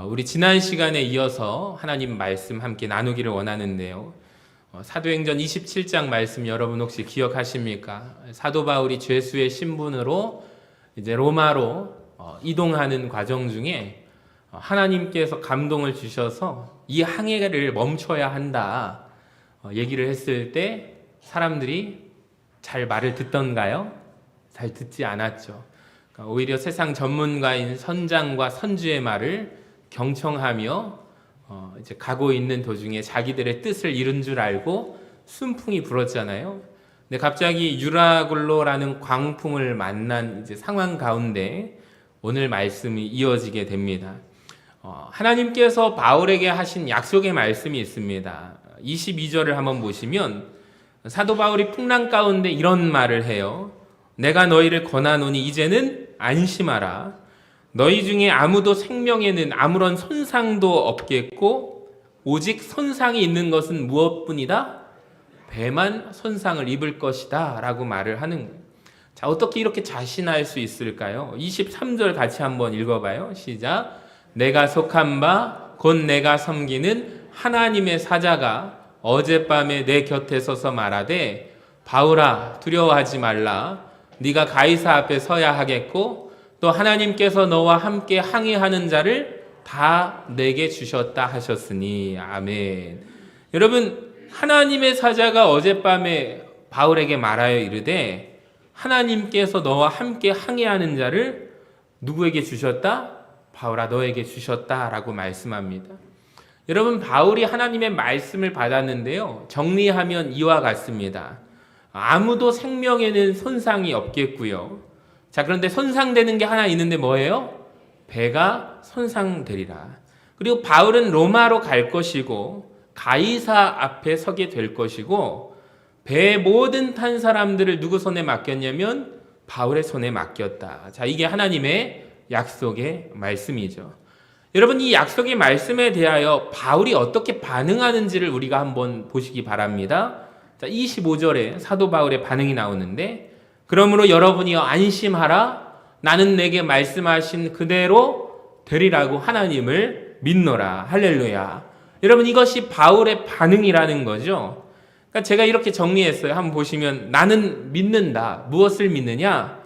우리 지난 시간에 이어서 하나님 말씀 함께 나누기를 원하는데요. 사도행전 27장 말씀 여러분 혹시 기억하십니까? 사도 바울이 죄수의 신분으로 이제 로마로 이동하는 과정 중에 하나님께서 감동을 주셔서 이 항해를 멈춰야 한다 얘기를 했을 때 사람들이 잘 말을 듣던가요? 잘 듣지 않았죠. 그러니까 오히려 세상 전문가인 선장과 선주의 말을 경청하며 이제 가고 있는 도중에 자기들의 뜻을 이룬 줄 알고 순풍이 불었잖아요. 근데 갑자기 유라굴로라는 광풍을 만난 이제 상황 가운데 오늘 말씀이 이어지게 됩니다. 하나님께서 바울에게 하신 약속의 말씀이 있습니다. 22절을 한번 보시면 사도 바울이 풍랑 가운데 이런 말을 해요. 내가 너희를 권하노니 이제는 안심하라. 너희 중에 아무도 생명에는 아무런 손상도 없겠고 오직 손상이 있는 것은 무엇뿐이다? 배만 손상을 입을 것이다 라고 말을 하는 거예요. 자, 어떻게 이렇게 자신할 수 있을까요? 23절 같이 한번 읽어봐요. 시작. 내가 속한 바 곧 내가 섬기는 하나님의 사자가 어젯밤에 내 곁에 서서 말하되 바울아 두려워하지 말라. 네가 가이사 앞에 서야 하겠고 또 하나님께서 너와 함께 항해하는 자를 다 내게 주셨다 하셨으니 아멘. 여러분, 하나님의 사자가 어젯밤에 바울에게 말하여 이르되 하나님께서 너와 함께 항해하는 자를 누구에게 주셨다? 바울아 너에게 주셨다라고 말씀합니다. 여러분, 바울이 하나님의 말씀을 받았는데요, 정리하면 이와 같습니다. 아무도 생명에는 손상이 없겠고요. 자, 그런데 손상되는 게 하나 있는데 뭐예요? 배가 손상되리라. 그리고 바울은 로마로 갈 것이고 가이사 앞에 서게 될 것이고 배에 모든 탄 사람들을 누구 손에 맡겼냐면 바울의 손에 맡겼다. 자, 이게 하나님의 약속의 말씀이죠. 여러분, 이 약속의 말씀에 대하여 바울이 어떻게 반응하는지를 우리가 한번 보시기 바랍니다. 자, 25절에 사도 바울의 반응이 나오는데 그러므로 여러분이 안심하라. 나는 내게 말씀하신 그대로 되리라고 하나님을 믿노라. 할렐루야. 여러분, 이것이 바울의 반응이라는 거죠. 그러니까 제가 이렇게 정리했어요. 한번 보시면 나는 믿는다. 무엇을 믿느냐?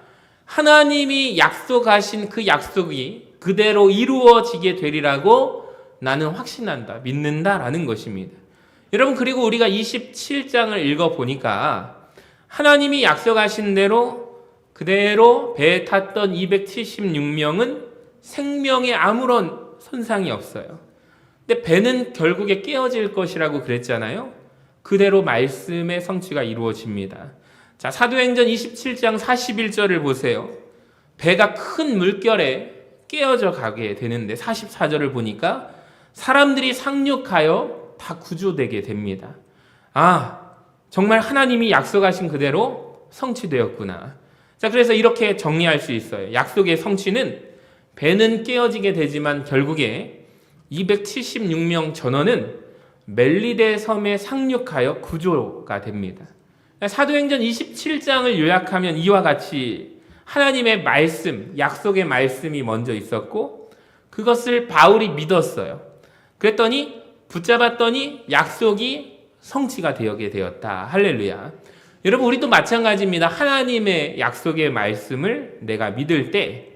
하나님이 약속하신 그 약속이 그대로 이루어지게 되리라고 나는 확신한다. 믿는다라는 것입니다. 여러분, 그리고 우리가 27장을 읽어보니까 하나님이 약속하신 대로 그대로 배에 탔던 276명은 생명에 아무런 손상이 없어요. 근데 배는 결국에 깨어질 것이라고 그랬잖아요. 그대로 말씀의 성취가 이루어집니다. 자, 사도행전 27장 41절을 보세요. 배가 큰 물결에 깨어져 가게 되는데 44절을 보니까 사람들이 상륙하여 다 구조되게 됩니다. 정말 하나님이 약속하신 그대로 성취되었구나. 자, 그래서 이렇게 정리할 수 있어요. 약속의 성취는 배는 깨어지게 되지만 결국에 276명 전원은 멜리데 섬에 상륙하여 구조가 됩니다. 사도행전 27장을 요약하면 이와 같이 하나님의 말씀, 약속의 말씀이 먼저 있었고 그것을 바울이 믿었어요. 그랬더니 붙잡았더니 약속이 성취가 되게 되었다. 할렐루야. 여러분, 우리도 마찬가지입니다. 하나님의 약속의 말씀을 내가 믿을 때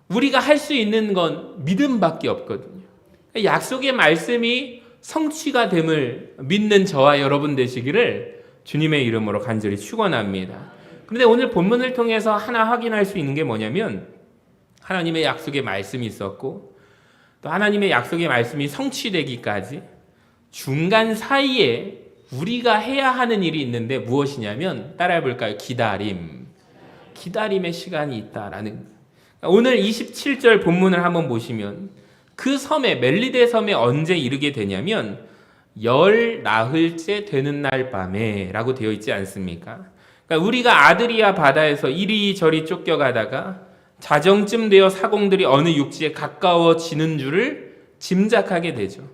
우리가 할 수 있는 건 믿음밖에 없거든요. 약속의 말씀이 성취가 됨을 믿는 저와 여러분 되시기를 주님의 이름으로 간절히 축원합니다. 그런데 오늘 본문을 통해서 하나 확인할 수 있는 게 뭐냐면 하나님의 약속의 말씀이 있었고 또 하나님의 약속의 말씀이 성취되기까지 중간 사이에 우리가 해야 하는 일이 있는데 무엇이냐면 따라해 볼까요? 기다림의 시간이 있다라는 거예요. 오늘 27절 본문을 한번 보시면 그 섬에 멜리데 섬에 언제 이르게 되냐면 열 나흘째 되는 날 밤에 라고 되어 있지 않습니까? 그러니까 우리가 아드리아 바다에서 이리저리 쫓겨가다가 자정쯤 되어 사공들이 어느 육지에 가까워지는 줄을 짐작하게 되죠.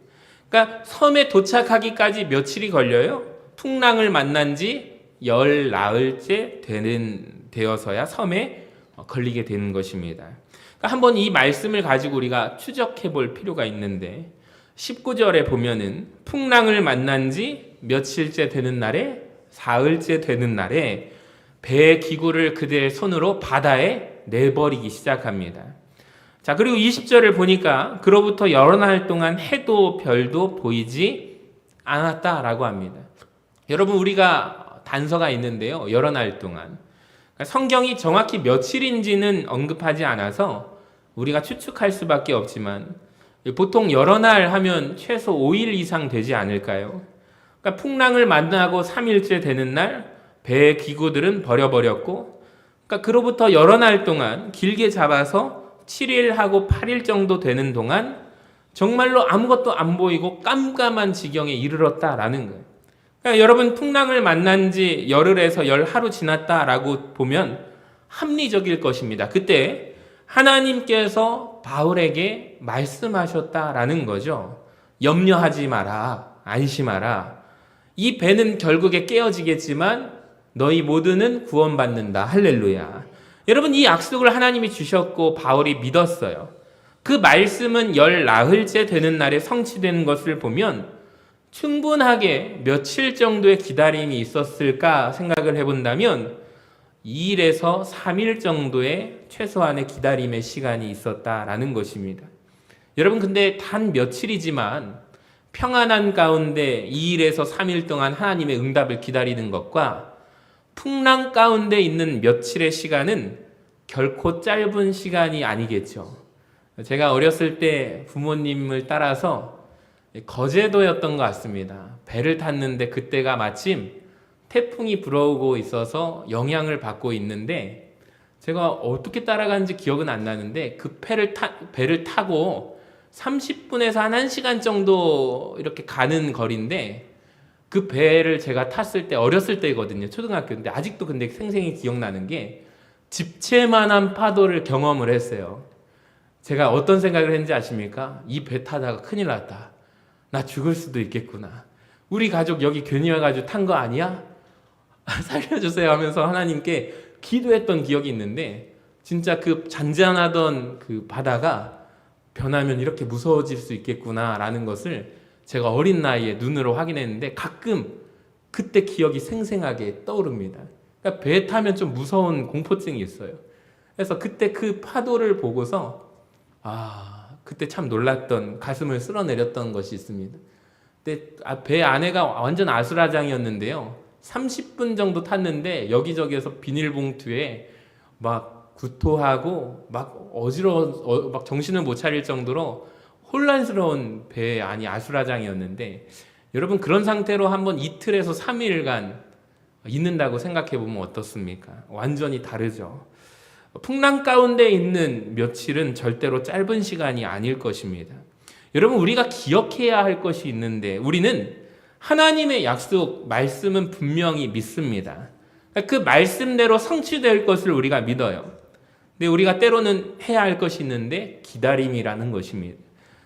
그러니까 섬에 도착하기까지 며칠이 걸려요? 풍랑을 만난 지 열 나흘째 되어서야 섬에 걸리게 되는 것입니다. 그러니까 한번 이 말씀을 가지고 우리가 추적해 볼 필요가 있는데 19절에 보면은 풍랑을 만난 지 며칠째 되는 날에 사흘째 되는 날에 배의 기구를 그들의 손으로 바다에 내버리기 시작합니다. 자, 그리고 20절을 보니까 그로부터 여러 날 동안 해도 별도 보이지 않았다라고 합니다. 여러분, 우리가 단서가 있는데요. 여러 날 동안. 성경이 정확히 며칠인지는 언급하지 않아서 우리가 추측할 수밖에 없지만 보통 여러 날 하면 최소 5일 이상 되지 않을까요? 그러니까 풍랑을 만나고 3일째 되는 날 배의 기구들은 버려버렸고, 그러니까 그로부터 여러 날 동안 길게 잡아서 7일하고 8일 정도 되는 동안 정말로 아무것도 안 보이고 깜깜한 지경에 이르렀다라는 거예요. 그러니까 여러분, 풍랑을 만난 지 열흘에서 열하루 지났다라고 보면 합리적일 것입니다. 그때 하나님께서 바울에게 말씀하셨다라는 거죠. 염려하지 마라, 안심하라. 이 배는 결국에 깨어지겠지만 너희 모두는 구원받는다. 할렐루야. 여러분, 이 약속을 하나님이 주셨고 바울이 믿었어요. 그 말씀은 열 나흘째 되는 날에 성취되는 것을 보면 충분하게 며칠 정도의 기다림이 있었을까 생각을 해본다면 2일에서 3일 정도의 최소한의 기다림의 시간이 있었다라는 것입니다. 여러분, 근데 단 며칠이지만 평안한 가운데 2일에서 3일 동안 하나님의 응답을 기다리는 것과 풍랑 가운데 있는 며칠의 시간은 결코 짧은 시간이 아니겠죠. 제가 어렸을 때 부모님을 따라서 거제도였던 것 같습니다. 배를 탔는데 그때가 마침 태풍이 불어오고 있어서 영향을 받고 있는데 제가 어떻게 따라간지 기억은 안 나는데 그 배를 타고 30분에서 한 1시간 정도 이렇게 가는 거리인데 그 배를 제가 탔을 때 어렸을 때거든요. 초등학교인데 아직도 근데 생생히 기억나는 게 집채만한 파도를 경험을 했어요. 제가 어떤 생각을 했는지 아십니까? 이 배 타다가 큰일 났다. 나 죽을 수도 있겠구나. 우리 가족 여기 괜히 와가지고 탄 거 아니야? 살려주세요 하면서 하나님께 기도했던 기억이 있는데 진짜 그 잔잔하던 그 바다가 변하면 이렇게 무서워질 수 있겠구나라는 것을 제가 어린 나이에 눈으로 확인했는데 가끔 그때 기억이 생생하게 떠오릅니다. 그러니까 배 타면 좀 무서운 공포증이 있어요. 그래서 그때 그 파도를 보고서 그때 참 놀랐던, 가슴을 쓸어내렸던 것이 있습니다. 근데 배 안에가 완전 아수라장이었는데요. 30분 정도 탔는데 여기저기에서 비닐봉투에 막 구토하고 막 어지러워, 막 정신을 못 차릴 정도로 혼란스러운 배 안이 아수라장이었는데 여러분, 그런 상태로 한번 이틀에서 3일간 있는다고 생각해 보면 어떻습니까? 완전히 다르죠. 풍랑 가운데 있는 며칠은 절대로 짧은 시간이 아닐 것입니다. 여러분, 우리가 기억해야 할 것이 있는데 우리는 하나님의 약속, 말씀은 분명히 믿습니다. 그 말씀대로 성취될 것을 우리가 믿어요. 근데 우리가 때로는 해야 할 것이 있는데 기다림이라는 것입니다.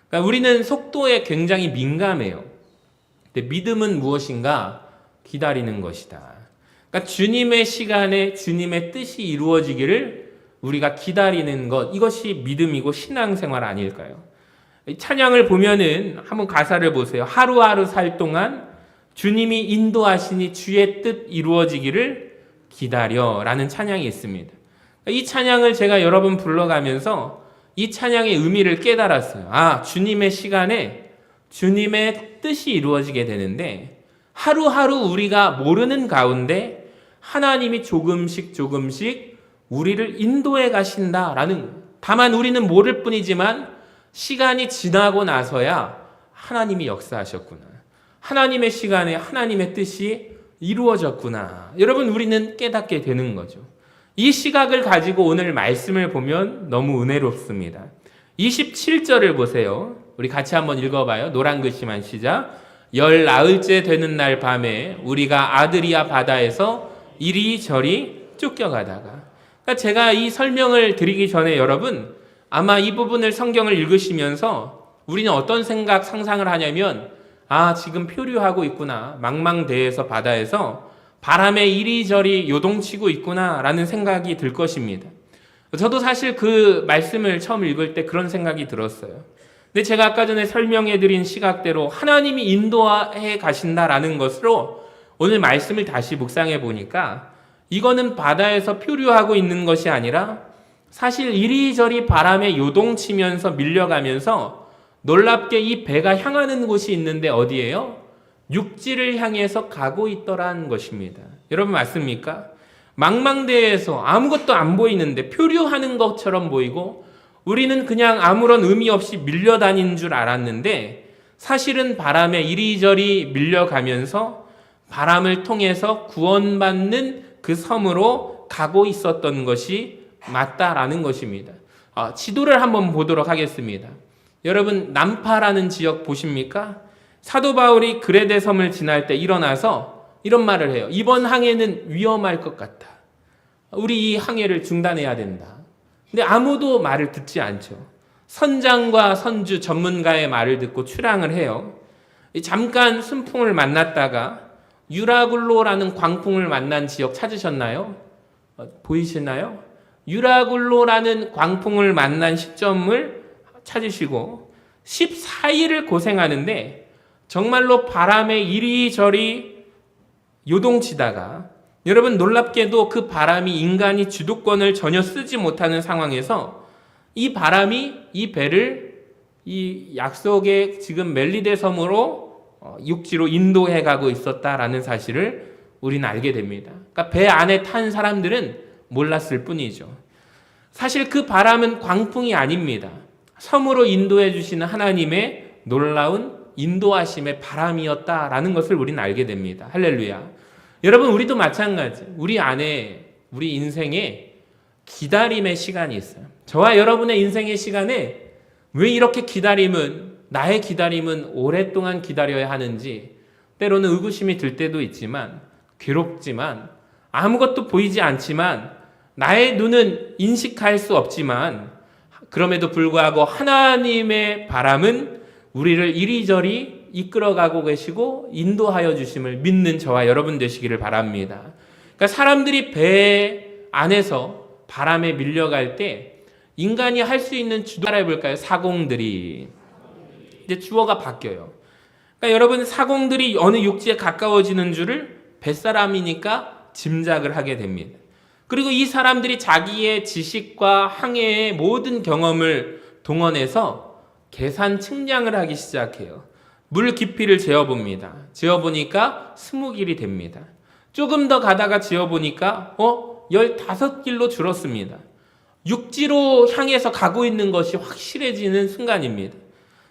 그러니까 우리는 속도에 굉장히 민감해요. 근데 믿음은 무엇인가? 기다리는 것이다. 그러니까 주님의 시간에 주님의 뜻이 이루어지기를 우리가 기다리는 것, 이것이 믿음이고 신앙생활 아닐까요? 찬양을 보면은 한번 가사를 보세요. 하루하루 살 동안 주님이 인도하시니 주의 뜻 이루어지기를 기다려 라는 찬양이 있습니다. 이 찬양을 제가 여러 번 불러가면서 이 찬양의 의미를 깨달았어요. 주님의 시간에 주님의 뜻이 이루어지게 되는데 하루하루 우리가 모르는 가운데 하나님이 조금씩 우리를 인도해 가신다라는, 다만 우리는 모를 뿐이지만 시간이 지나고 나서야 하나님이 역사하셨구나. 하나님의 시간에 하나님의 뜻이 이루어졌구나. 여러분, 우리는 깨닫게 되는 거죠. 이 시각을 가지고 오늘 말씀을 보면 너무 은혜롭습니다. 27절을 보세요. 우리 같이 한번 읽어봐요. 노란 글씨만 시작. 열 나흘째 되는 날 밤에 우리가 아드리아 바다에서 이리저리 쫓겨가다가. 그러니까 제가 이 설명을 드리기 전에 여러분 아마 이 부분을 성경을 읽으시면서 우리는 어떤 생각, 상상을 하냐면 지금 표류하고 있구나. 망망대해에서 바다에서 바람에 이리저리 요동치고 있구나 라는 생각이 들 것입니다. 저도 사실 그 말씀을 처음 읽을 때 그런 생각이 들었어요. 근데 제가 아까 전에 설명해드린 시각대로 하나님이 인도해 가신다라는 것으로 오늘 말씀을 다시 묵상해 보니까 이거는 바다에서 표류하고 있는 것이 아니라 사실 이리저리 바람에 요동치면서 밀려가면서 놀랍게 이 배가 향하는 곳이 있는데 어디예요? 육지를 향해서 가고 있더라는 것입니다. 여러분 맞습니까? 망망대해에서 아무것도 안 보이는데 표류하는 것처럼 보이고 우리는 그냥 아무런 의미 없이 밀려다니는 줄 알았는데 사실은 바람에 이리저리 밀려가면서 바람을 통해서 구원받는 그 섬으로 가고 있었던 것이 맞다라는 것입니다. 지도를 한번 보도록 하겠습니다. 여러분 남파라는 지역 보십니까? 사도 바울이 그레데 섬을 지날 때 일어나서 이런 말을 해요. 이번 항해는 위험할 것 같다. 우리 이 항해를 중단해야 된다. 근데 아무도 말을 듣지 않죠. 선장과 선주 전문가의 말을 듣고 출항을 해요. 잠깐 순풍을 만났다가 유라굴로라는 광풍을 만난 지역 찾으셨나요? 보이시나요? 유라굴로라는 광풍을 만난 시점을 찾으시고 14일을 고생하는데 정말로 바람에 이리저리 요동치다가 여러분 놀랍게도 그 바람이 인간이 주도권을 전혀 쓰지 못하는 상황에서 이 바람이 이 배를 이 약속의 지금 멜리데 섬으로 육지로 인도해 가고 있었다라는 사실을 우리는 알게 됩니다. 그러니까 배 안에 탄 사람들은 몰랐을 뿐이죠. 사실 그 바람은 광풍이 아닙니다. 섬으로 인도해 주시는 하나님의 놀라운 인도하심의 바람이었다라는 것을 우리는 알게 됩니다. 할렐루야. 여러분 우리도 마찬가지. 우리 안에 우리 인생에 기다림의 시간이 있어요. 저와 여러분의 인생의 시간에 왜 이렇게 나의 기다림은 오랫동안 기다려야 하는지 때로는 의구심이 들 때도 있지만 괴롭지만 아무것도 보이지 않지만 나의 눈은 인식할 수 없지만 그럼에도 불구하고 하나님의 바람은 우리를 이리저리 이끌어가고 계시고 인도하여 주심을 믿는 저와 여러분 되시기를 바랍니다. 그러니까 사람들이 배 안에서 바람에 밀려갈 때 인간이 할 수 있는 주도를 해볼까요? 사공들이. 이제 주어가 바뀌어요. 그러니까 여러분 사공들이 어느 육지에 가까워지는 줄을 뱃사람이니까 짐작을 하게 됩니다. 그리고 이 사람들이 자기의 지식과 항해의 모든 경험을 동원해서 계산 측량을 하기 시작해요. 물 깊이를 재어봅니다. 재어보니까 20길이 됩니다. 조금 더 가다가 재어보니까 15길로 줄었습니다. 육지로 향해서 가고 있는 것이 확실해지는 순간입니다.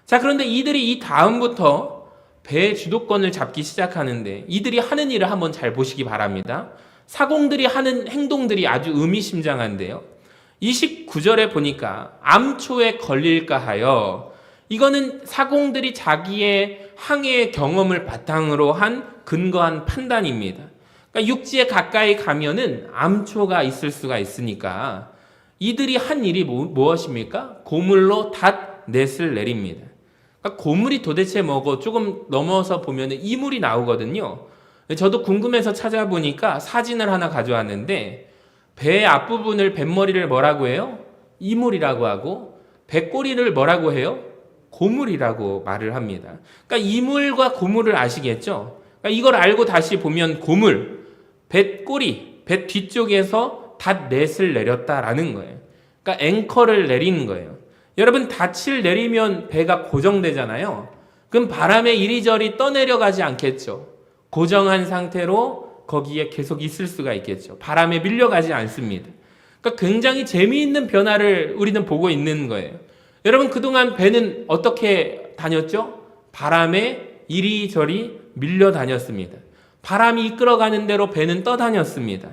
자, 그런데 이들이 이 다음부터 배의 주도권을 잡기 시작하는데 이들이 하는 일을 한번 잘 보시기 바랍니다. 사공들이 하는 행동들이 아주 의미심장한데요. 29절에 보니까 암초에 걸릴까 하여 이거는 사공들이 자기의 항해의 경험을 바탕으로 한 근거한 판단입니다. 그러니까 육지에 가까이 가면은 암초가 있을 수가 있으니까 이들이 한 일이 무엇입니까? 고물로 닷넷을 내립니다. 그러니까 고물이 도대체 뭐고 조금 넘어서 보면 이물이 나오거든요. 저도 궁금해서 찾아보니까 사진을 하나 가져왔는데 배 앞부분을 뱃머리를 뭐라고 해요? 이물이라고 하고 배꼬리를 뭐라고 해요? 고물이라고 말을 합니다. 그러니까 이물과 고물을 아시겠죠? 그러니까 이걸 알고 다시 보면 고물, 뱃꼬리, 배 뒤쪽에서 닷넷을 내렸다라는 거예요. 그러니까 앵커를 내리는 거예요. 여러분 닻을 내리면 배가 고정되잖아요. 그럼 바람에 이리저리 떠내려가지 않겠죠. 고정한 상태로 거기에 계속 있을 수가 있겠죠. 바람에 밀려가지 않습니다. 그러니까 굉장히 재미있는 변화를 우리는 보고 있는 거예요. 여러분 그동안 배는 어떻게 다녔죠? 바람에 이리저리 밀려 다녔습니다. 바람이 이끌어가는 대로 배는 떠다녔습니다.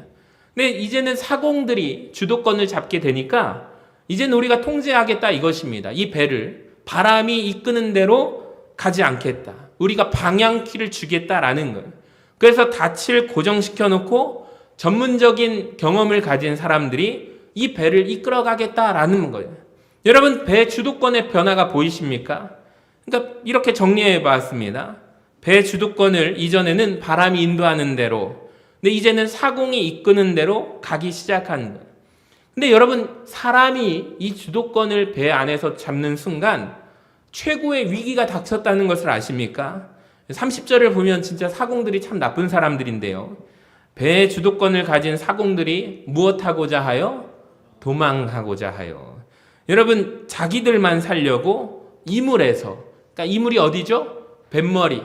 근데 이제는 사공들이 주도권을 잡게 되니까 이제는 우리가 통제하겠다 이것입니다. 이 배를 바람이 이끄는 대로 가지 않겠다. 우리가 방향키를 주겠다라는 거예요. 그래서 닻을 고정시켜 놓고 전문적인 경험을 가진 사람들이 이 배를 이끌어가겠다라는 거예요. 여러분 배 주도권의 변화가 보이십니까? 그러니까 이렇게 정리해 봤습니다. 배 주도권을 이전에는 바람이 인도하는 대로, 근데 이제는 사공이 이끄는 대로 가기 시작하는 거예요. 근데 여러분, 사람이 이 주도권을 배 안에서 잡는 순간 최고의 위기가 닥쳤다는 것을 아십니까? 30절을 보면 진짜 사공들이 참 나쁜 사람들인데요. 배의 주도권을 가진 사공들이 무엇하고자 하여? 도망하고자 하여. 여러분, 자기들만 살려고 이물에서, 그러니까 이물이 어디죠? 뱃머리,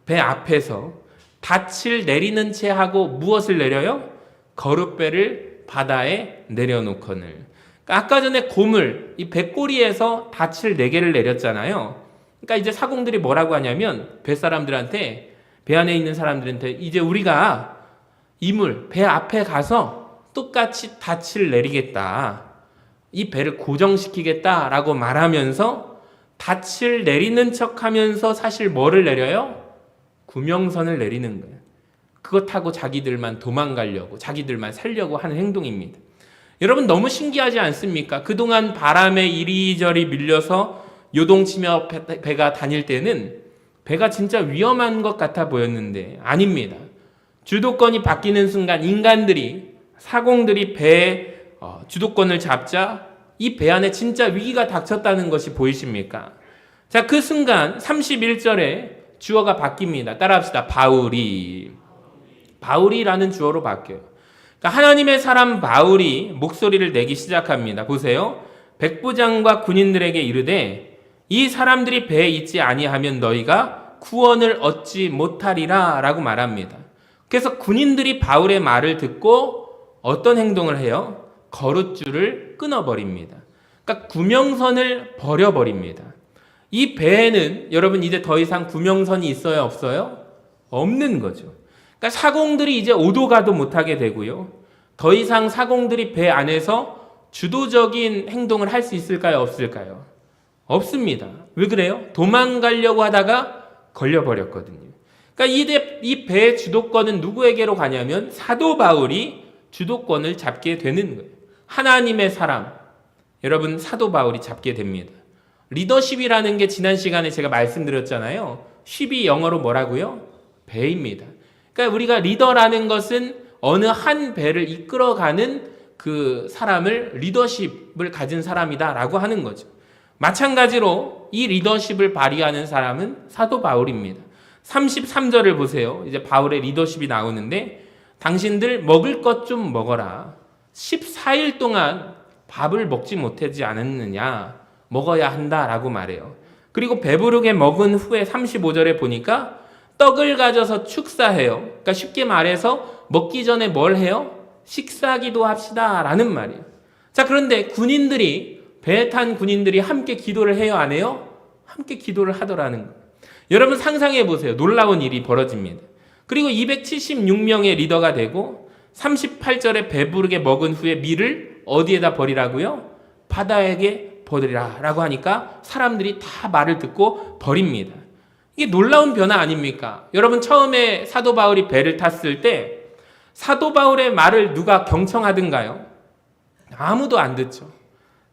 배 앞에서 닻을 내리는 채 하고 무엇을 내려요? 거룻배를 바다에 내려놓거늘. 그러니까 아까 전에 고물, 이 배꼬리에서 닻을 4개를 내렸잖아요. 그러니까 이제 사공들이 뭐라고 하냐면 뱃사람들한테, 배 안에 있는 사람들한테 이제 우리가 이물, 배 앞에 가서 똑같이 닻을 내리겠다. 이 배를 고정시키겠다라고 말하면서 닻을 내리는 척하면서 사실 뭐를 내려요? 구명선을 내리는 거예요. 그것 타고 자기들만 도망가려고, 자기들만 살려고 하는 행동입니다. 여러분, 너무 신기하지 않습니까? 그동안 바람에 이리저리 밀려서 요동치며 배가 다닐 때는 배가 진짜 위험한 것 같아 보였는데 아닙니다. 주도권이 바뀌는 순간 인간들이, 사공들이 배의 주도권을 잡자 이 배 안에 진짜 위기가 닥쳤다는 것이 보이십니까? 자, 그 순간 31절에 주어가 바뀝니다. 따라합시다. 바울이라는 주어로 바뀌어요. 그러니까 하나님의 사람 바울이 목소리를 내기 시작합니다. 보세요. 백부장과 군인들에게 이르되 이 사람들이 배에 있지 아니하면 너희가 구원을 얻지 못하리라 라고 말합니다. 그래서 군인들이 바울의 말을 듣고 어떤 행동을 해요? 거룻줄을 끊어버립니다. 그러니까 구명선을 버려버립니다. 이 배에는 여러분 이제 더 이상 구명선이 있어요? 없어요? 없는 거죠. 그러니까 사공들이 이제 오도 가도 못하게 되고요. 더 이상 사공들이 배 안에서 주도적인 행동을 할 수 있을까요? 없을까요? 없습니다. 왜 그래요? 도망가려고 하다가 걸려버렸거든요. 그러니까 이 배의 주도권은 누구에게로 가냐면 사도 바울이 주도권을 잡게 되는 거예요. 하나님의 사람, 여러분 사도 바울이 잡게 됩니다. 리더십이라는 게 지난 시간에 제가 말씀드렸잖아요. 쉽이 영어로 뭐라고요? 배입니다. 그러니까 우리가 리더라는 것은 어느 한 배를 이끌어가는 그 사람을 리더십을 가진 사람이다라고 하는 거죠. 마찬가지로 이 리더십을 발휘하는 사람은 사도 바울입니다. 33절을 보세요. 이제 바울의 리더십이 나오는데 당신들 먹을 것 좀 먹어라. 14일 동안 밥을 먹지 못하지 않았느냐. 먹어야 한다라고 말해요. 그리고 배부르게 먹은 후에 35절에 보니까 떡을 가져서 축사해요. 그러니까 쉽게 말해서 먹기 전에 뭘 해요? 식사기도 합시다 라는 말이에요. 자, 그런데 배에 탄 군인들이 함께 기도를 해요? 안 해요? 함께 기도를 하더라는 거예요. 여러분 상상해 보세요. 놀라운 일이 벌어집니다. 그리고 276명의 리더가 되고 38절에 배부르게 먹은 후에 밀을 어디에다 버리라고요? 바다에게 버리라 라고 하니까 사람들이 다 말을 듣고 버립니다. 이게 놀라운 변화 아닙니까? 여러분 처음에 사도 바울이 배를 탔을 때 사도 바울의 말을 누가 경청하든가요? 아무도 안 듣죠.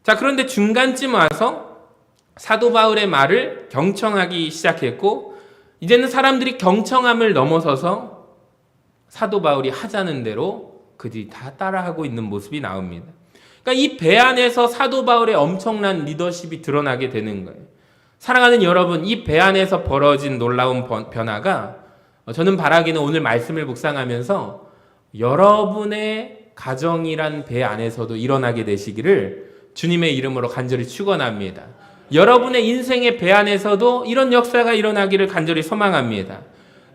자, 그런데 중간쯤 와서 사도 바울의 말을 경청하기 시작했고 이제는 사람들이 경청함을 넘어서서 사도 바울이 하자는 대로 그들이 다 따라하고 있는 모습이 나옵니다. 그러니까 이 배 안에서 사도 바울의 엄청난 리더십이 드러나게 되는 거예요. 사랑하는 여러분, 이 배 안에서 벌어진 놀라운 변화가 저는 바라기는 오늘 말씀을 묵상하면서 여러분의 가정이란 배 안에서도 일어나게 되시기를 주님의 이름으로 간절히 축원합니다. 여러분의 인생의 배 안에서도 이런 역사가 일어나기를 간절히 소망합니다.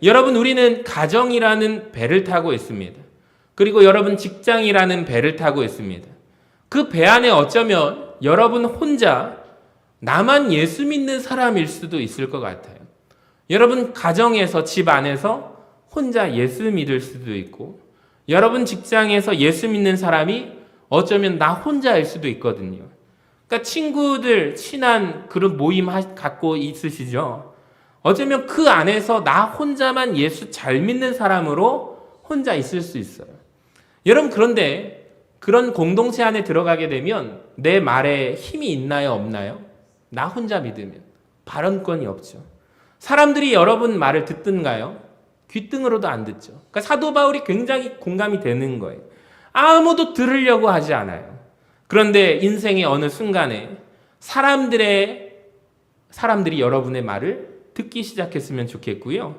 여러분, 우리는 가정이라는 배를 타고 있습니다. 그리고 여러분 직장이라는 배를 타고 있습니다. 그 배 안에 어쩌면 여러분 혼자 나만 예수 믿는 사람일 수도 있을 것 같아요. 여러분 가정에서, 집 안에서 혼자 예수 믿을 수도 있고 여러분 직장에서 예수 믿는 사람이 어쩌면 나 혼자일 수도 있거든요. 그러니까 친구들, 친한 그런 모임 갖고 있으시죠? 어쩌면 그 안에서 나 혼자만 예수 잘 믿는 사람으로 혼자 있을 수 있어요. 여러분, 그런데 그런 공동체 안에 들어가게 되면 내 말에 힘이 있나요, 없나요? 나 혼자 믿으면 발언권이 없죠. 사람들이 여러분 말을 듣든가요? 귓등으로도 안 듣죠. 그러니까 사도 바울이 굉장히 공감이 되는 거예요. 아무도 들으려고 하지 않아요. 그런데 인생의 어느 순간에 사람들이 여러분의 말을 듣기 시작했으면 좋겠고요.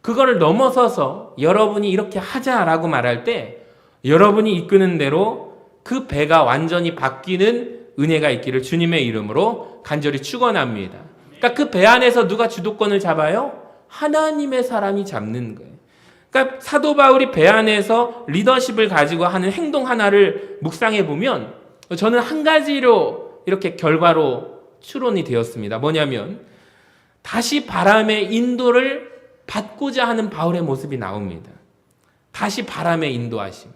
그거를 넘어서서 여러분이 이렇게 하자라고 말할 때 여러분이 이끄는 대로 그 배가 완전히 바뀌는 은혜가 있기를 주님의 이름으로 간절히 축원합니다. 그러니까 그 배 안에서 누가 주도권을 잡아요? 하나님의 사람이 잡는 거예요. 그러니까 사도 바울이 배 안에서 리더십을 가지고 하는 행동 하나를 묵상해 보면 저는 한 가지로 이렇게 결과로 추론이 되었습니다. 뭐냐면 다시 바람의 인도를 받고자 하는 바울의 모습이 나옵니다. 다시 바람의 인도하심.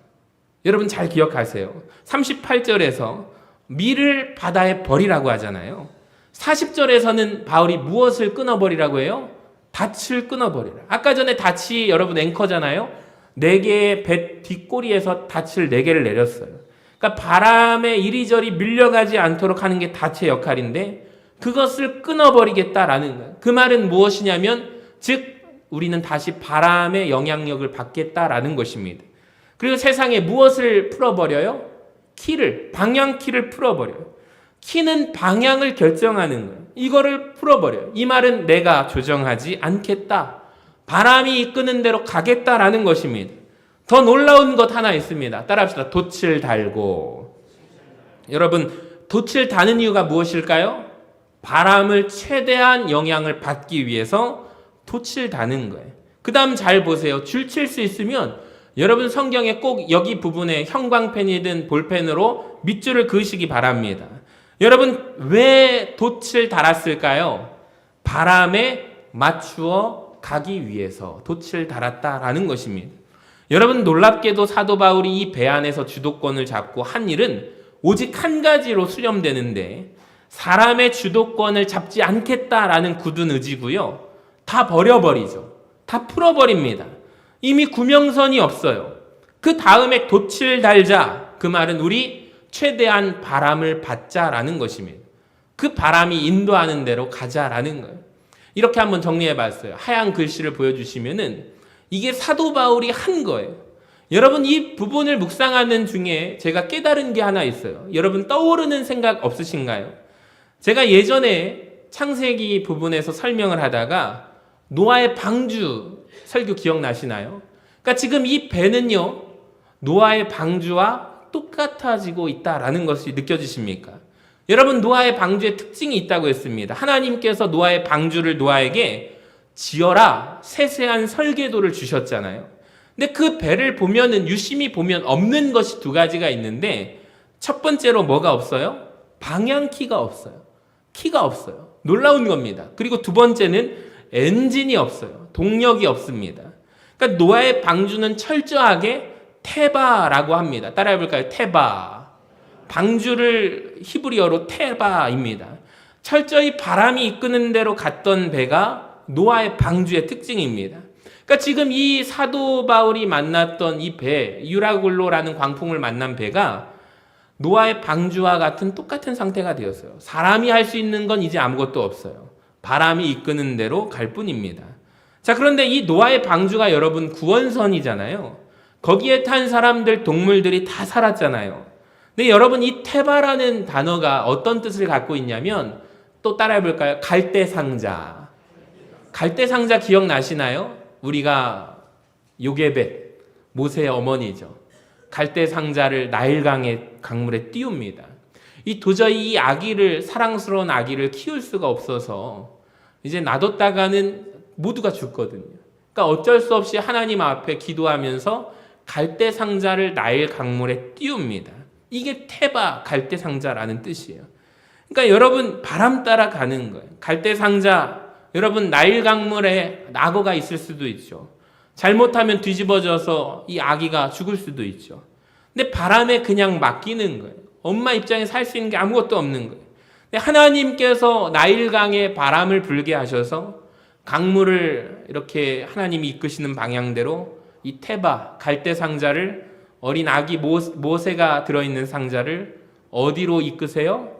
여러분 잘 기억하세요. 38절에서 밀을 바다에 버리라고 하잖아요. 40절에서는 바울이 무엇을 끊어버리라고 해요? 닻을 끊어버리라. 아까 전에 닻이 여러분 앵커잖아요. 4개의 배 뒷꼬리에서 닻을 4개를 내렸어요. 그러니까 바람에 이리저리 밀려가지 않도록 하는 게 닻의 역할인데 그것을 끊어버리겠다라는 거예요. 그 말은 무엇이냐면 즉 우리는 다시 바람의 영향력을 받겠다라는 것입니다. 그리고 세상에 무엇을 풀어버려요? 방향키를 풀어버려요. 키는 방향을 결정하는 거예요. 이거를 풀어버려요. 이 말은 내가 조정하지 않겠다. 바람이 이끄는 대로 가겠다라는 것입니다. 더 놀라운 것 하나 있습니다. 따라합시다. 돛을 달고. 여러분, 돛을 다는 이유가 무엇일까요? 바람을 최대한 영향을 받기 위해서 돛을 다는 거예요. 그 다음 잘 보세요. 줄 칠 수 있으면 여러분 성경에 꼭 여기 부분에 형광펜이든 볼펜으로 밑줄을 그으시기 바랍니다. 여러분 왜 돛을 달았을까요? 바람에 맞추어 가기 위해서 돛을 달았다라는 것입니다. 여러분 놀랍게도 사도 바울이 이 배 안에서 주도권을 잡고 한 일은 오직 한 가지로 수렴되는데 사람의 주도권을 잡지 않겠다라는 굳은 의지고요. 다 버려버리죠. 다 풀어버립니다. 이미 구명선이 없어요. 그 다음에 돛을 달자. 그 말은 우리 최대한 바람을 받자라는 것입니다. 그 바람이 인도하는 대로 가자라는 거예요. 이렇게 한번 정리해 봤어요. 하얀 글씨를 보여주시면은 이게 사도 바울이 한 거예요. 여러분 이 부분을 묵상하는 중에 제가 깨달은 게 하나 있어요. 여러분 떠오르는 생각 없으신가요? 제가 예전에 창세기 부분에서 설명을 하다가 노아의 방주 설교 기억나시나요? 그러니까 지금 이 배는요 노아의 방주와 똑같아지고 있다라는 것이 느껴지십니까? 여러분 노아의 방주에 특징이 있다고 했습니다. 하나님께서 노아의 방주를 노아에게 지어라 세세한 설계도를 주셨잖아요. 근데 그 배를 보면은 유심히 보면 없는 것이 두 가지가 있는데 첫 번째로 뭐가 없어요? 방향키가 없어요. 키가 없어요. 놀라운 겁니다. 그리고 두 번째는 엔진이 없어요. 동력이 없습니다. 그러니까 노아의 방주는 철저하게 테바라고 합니다. 따라해볼까요? 테바. 방주를 히브리어로 테바입니다. 철저히 바람이 이끄는 대로 갔던 배가 노아의 방주의 특징입니다. 그러니까 지금 이 사도 바울이 만났던 이 배, 유라굴로라는 광풍을 만난 배가 노아의 방주와 같은 똑같은 상태가 되었어요. 사람이 할 수 있는 건 이제 아무것도 없어요. 바람이 이끄는 대로 갈 뿐입니다. 자, 그런데 이 노아의 방주가 여러분 구원선이잖아요. 거기에 탄 사람들, 동물들이 다 살았잖아요. 근데 여러분 이 테바라는 단어가 어떤 뜻을 갖고 있냐면 또 따라해볼까요? 갈대상자. 갈대상자 기억나시나요? 우리가 요게벳, 모세의 어머니죠. 갈대상자를 나일강의 강물에 띄웁니다. 이 도저히 이 아기를 사랑스러운 아기를 키울 수가 없어서 이제 놔뒀다가는 모두가 죽거든요. 그러니까 어쩔 수 없이 하나님 앞에 기도하면서 갈대상자를 나일 강물에 띄웁니다. 이게 테바 갈대상자라는 뜻이에요. 그러니까 여러분 바람 따라 가는 거예요. 갈대상자 여러분 나일 강물에 낙어가 있을 수도 있죠. 잘못하면 뒤집어져서 이 아기가 죽을 수도 있죠. 근데 바람에 그냥 맡기는 거예요. 엄마 입장에서 할 수 있는 게 아무것도 없는 거예요. 근데 하나님께서 나일강에 바람을 불게 하셔서 강물을 이렇게 하나님이 이끄시는 방향대로 이 테바 갈대 상자를 어린 아기 모세가 들어있는 상자를 어디로 이끄세요?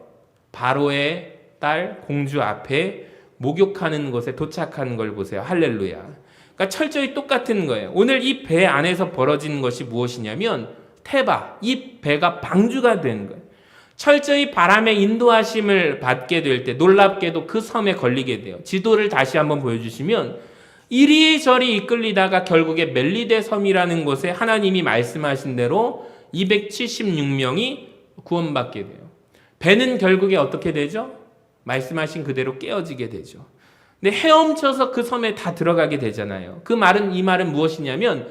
바로의 딸 공주 앞에 목욕하는 곳에 도착하는 걸 보세요. 할렐루야. 그러니까 철저히 똑같은 거예요. 오늘 이 배 안에서 벌어진 것이 무엇이냐면 테바, 이 배가 방주가 된 거예요. 철저히 바람의 인도하심을 받게 될 때 놀랍게도 그 섬에 걸리게 돼요. 지도를 다시 한번 보여주시면 이리저리 이끌리다가 결국에 멜리데 섬이라는 곳에 하나님이 말씀하신 대로 276명이 구원받게 돼요. 배는 결국에 어떻게 되죠? 말씀하신 그대로 깨어지게 되죠. 근데 헤엄쳐서 그 섬에 다 들어가게 되잖아요. 이 말은 무엇이냐면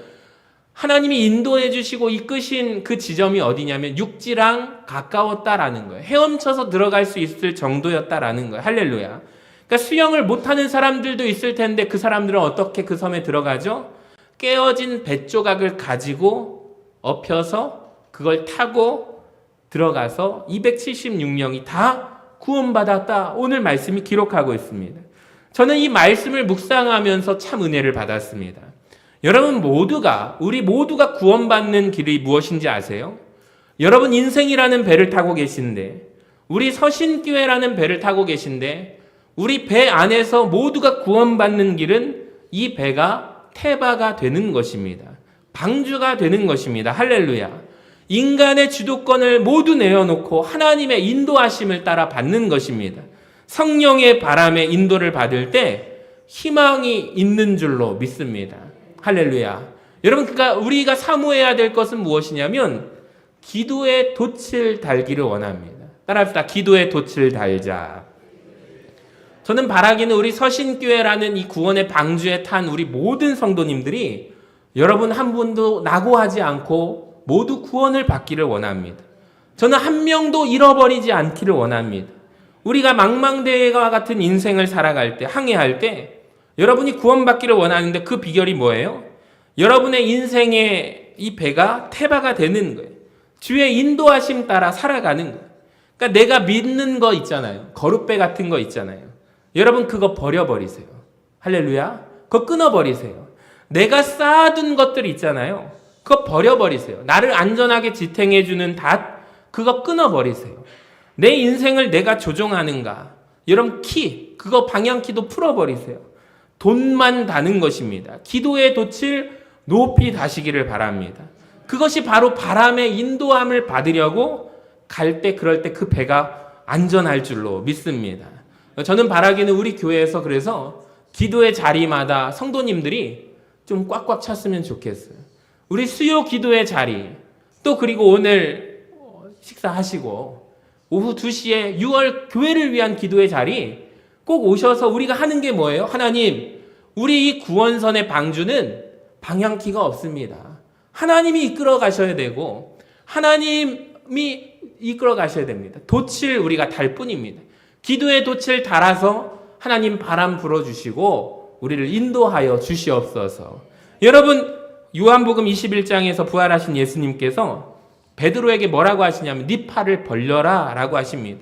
하나님이 인도해 주시고 이끄신 그 지점이 어디냐면 육지랑 가까웠다라는 거예요. 헤엄쳐서 들어갈 수 있을 정도였다라는 거예요. 할렐루야. 그러니까 수영을 못하는 사람들도 있을 텐데 그 사람들은 어떻게 그 섬에 들어가죠? 깨어진 뱃조각을 가지고 엎혀서 그걸 타고 들어가서 276명이 다 구원받았다. 오늘 말씀이 기록하고 있습니다. 저는 이 말씀을 묵상하면서 참 은혜를 받았습니다. 여러분 우리 모두가 구원받는 길이 무엇인지 아세요? 여러분 인생이라는 배를 타고 계신데, 우리 서신교회라는 배를 타고 계신데, 우리 배 안에서 모두가 구원받는 길은 이 배가 태바가 되는 것입니다. 방주가 되는 것입니다. 할렐루야. 인간의 주도권을 모두 내어놓고 하나님의 인도하심을 따라 받는 것입니다. 성령의 바람에 인도를 받을 때 희망이 있는 줄로 믿습니다. 할렐루야. 여러분, 그러니까 우리가 사모해야 될 것은 무엇이냐면 기도의 돛을 달기를 원합니다. 따라합시다. 기도의 돛을 달자. 저는 바라기는 우리 서신교회라는 이 구원의 방주에 탄 우리 모든 성도님들이 여러분 한 분도 낙오하지 않고 모두 구원을 받기를 원합니다. 저는 한 명도 잃어버리지 않기를 원합니다. 우리가 망망대해와 같은 인생을 살아갈 때, 항해할 때 여러분이 구원받기를 원하는데 그 비결이 뭐예요? 여러분의 인생의 이 배가 태바가 되는 거예요. 주의 인도하심 따라 살아가는 거예요. 그러니까 내가 믿는 거 있잖아요. 거룻배 같은 거 있잖아요. 여러분 그거 버려버리세요. 할렐루야. 그거 끊어버리세요. 내가 쌓아둔 것들 있잖아요. 그거 버려버리세요. 나를 안전하게 지탱해주는 닷, 그거 끊어버리세요. 내 인생을 내가 조종하는가? 여러분 그거 방향키도 풀어버리세요. 돛만 다는 것입니다. 기도의 돛을 높이 다시기를 바랍니다. 그것이 바로 바람의 인도함을 받으려고 그럴 때 그 배가 안전할 줄로 믿습니다. 저는 바라기는 우리 교회에서 그래서 기도의 자리마다 성도님들이 좀 꽉꽉 찼으면 좋겠어요. 우리 수요 기도의 자리, 또 그리고 오늘 식사하시고 오후 2시에 6월 교회를 위한 기도의 자리 꼭 오셔서 우리가 하는 게 뭐예요? 하나님, 우리 이 구원선의 방주는 방향키가 없습니다. 하나님이 이끌어 가셔야 되고 하나님이 이끌어 가셔야 됩니다. 돛을 우리가 달 뿐입니다. 기도의 돛을 달아서 하나님 바람 불어주시고 우리를 인도하여 주시옵소서. 여러분 요한복음 21장에서 부활하신 예수님께서 베드로에게 뭐라고 하시냐면 네 팔을 벌려라 라고 하십니다.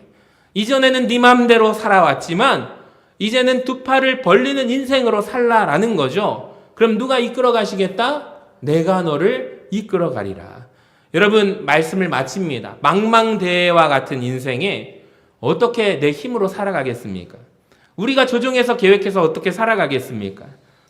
이전에는 네 맘대로 살아왔지만 이제는 두 팔을 벌리는 인생으로 살라라는 거죠. 그럼 누가 이끌어 가시겠다? 내가 너를 이끌어 가리라. 여러분 말씀을 마칩니다. 망망대해와 같은 인생에 어떻게 내 힘으로 살아가겠습니까? 우리가 조종해서 계획해서 어떻게 살아가겠습니까?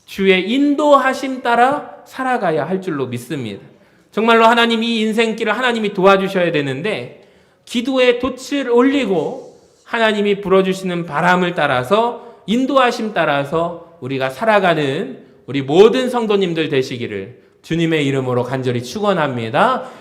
주의 인도하심 따라 살아가야 할 줄로 믿습니다. 정말로 하나님 이 인생길을 하나님이 도와주셔야 되는데 기도의 돛을 올리고 하나님이 불어주시는 바람을 따라서 인도하심 따라서 우리가 살아가는 우리 모든 성도님들 되시기를 주님의 이름으로 간절히 축원합니다.